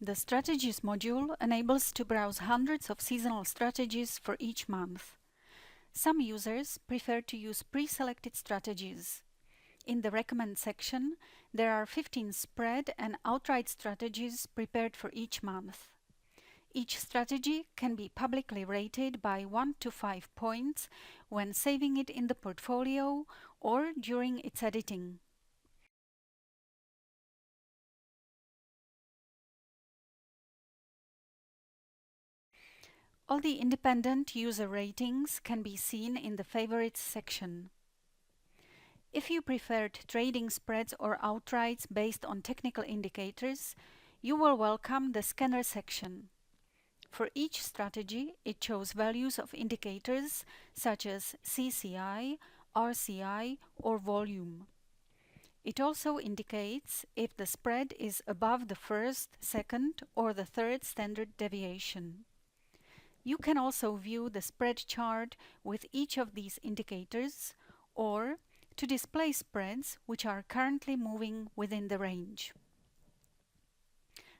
The Strategies module enables to browse hundreds of seasonal strategies for each month. Some users prefer to use pre-selected strategies. In the Recommend section, there are 15 spread and outright strategies prepared for each month. Each strategy can be publicly rated by 1 to 5 points when saving it in the portfolio or during its editing. All the independent user ratings can be seen in the Favorites section. If you preferred trading spreads or outrights based on technical indicators, you will welcome the Scanner section. For each strategy, it shows values of indicators such as CCI, RCI, or volume. It also indicates if the spread is above the first, second, or the third standard deviation. You can also view the spread chart with each of these indicators, or to display spreads which are currently moving within the range.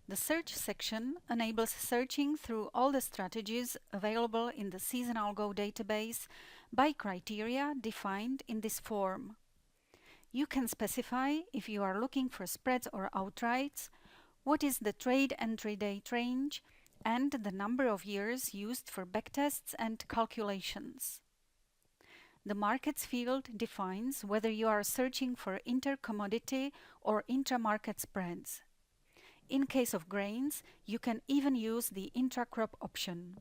The Search section enables searching through all the strategies available in the Seasonalgo database by criteria defined in this form. You can specify if you are looking for spreads or outrights, what is the trade entry date range, and the number of years used for backtests and calculations. The Markets field defines whether you are searching for inter-commodity or intra-market spreads. In case of grains, you can even use the intra-crop option.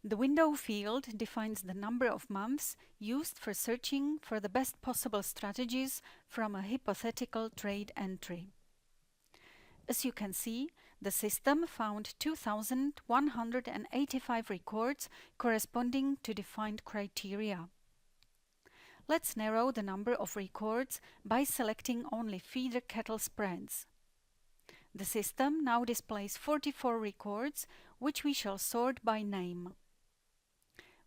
The Window field defines the number of months used for searching for the best possible strategies from a hypothetical trade entry. As you can see, the system found 2,185 records corresponding to defined criteria. Let's narrow the number of records by selecting only feeder cattle spreads. The system now displays 44 records, which we shall sort by name.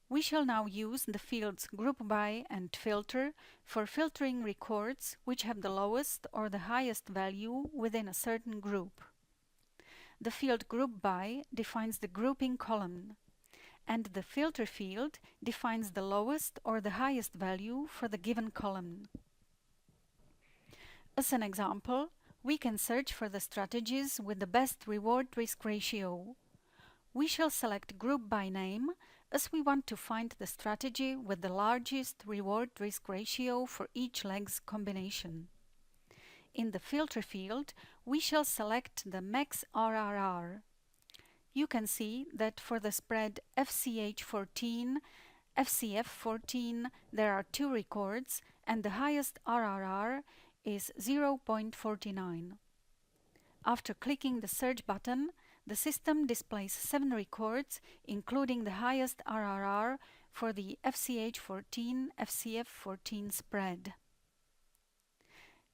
We shall now use the fields Group By and Filter for filtering records which have the lowest or the highest value within a certain group. The field Group By defines the grouping column, and the Filter field defines the lowest or the highest value for the given column. As an example, we can search for the strategies with the best reward-risk ratio. We shall select Group By name, as we want to find the strategy with the largest reward-risk ratio for each legs combination. In the Filter field, we shall select the Max RRR. You can see that for the spread FCH14, FCF14, there are 2 records, and the highest RRR is 0.49. After clicking the Search button, the system displays 7 records, including the highest RRR for the FCH14, FCF14 spread.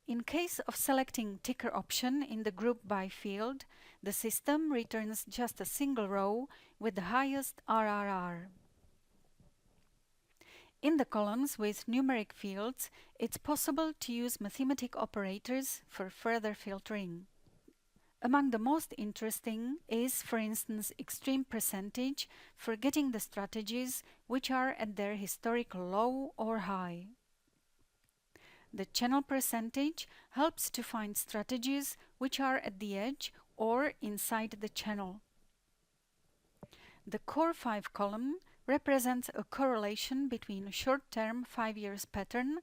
In case of selecting ticker option in the Group By field, the system returns just a single row with the highest RRR. In the columns with numeric fields, it's possible to use mathematic operators for further filtering. Among the most interesting is, for instance, extreme percentage for getting the strategies which are at their historical low or high. The channel percentage helps to find strategies which are at the edge or inside the channel. The Core 5 column represents a correlation between short-term 5 years pattern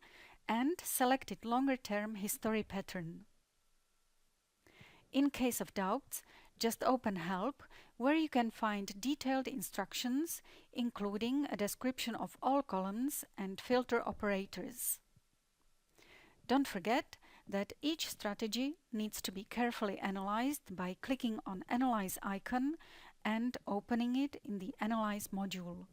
and selected longer-term history pattern. In case of doubts, just open Help, where you can find detailed instructions, including a description of all columns and filter operators. Don't forget that each strategy needs to be carefully analyzed by clicking on Analyze icon and opening it in the Analyze module.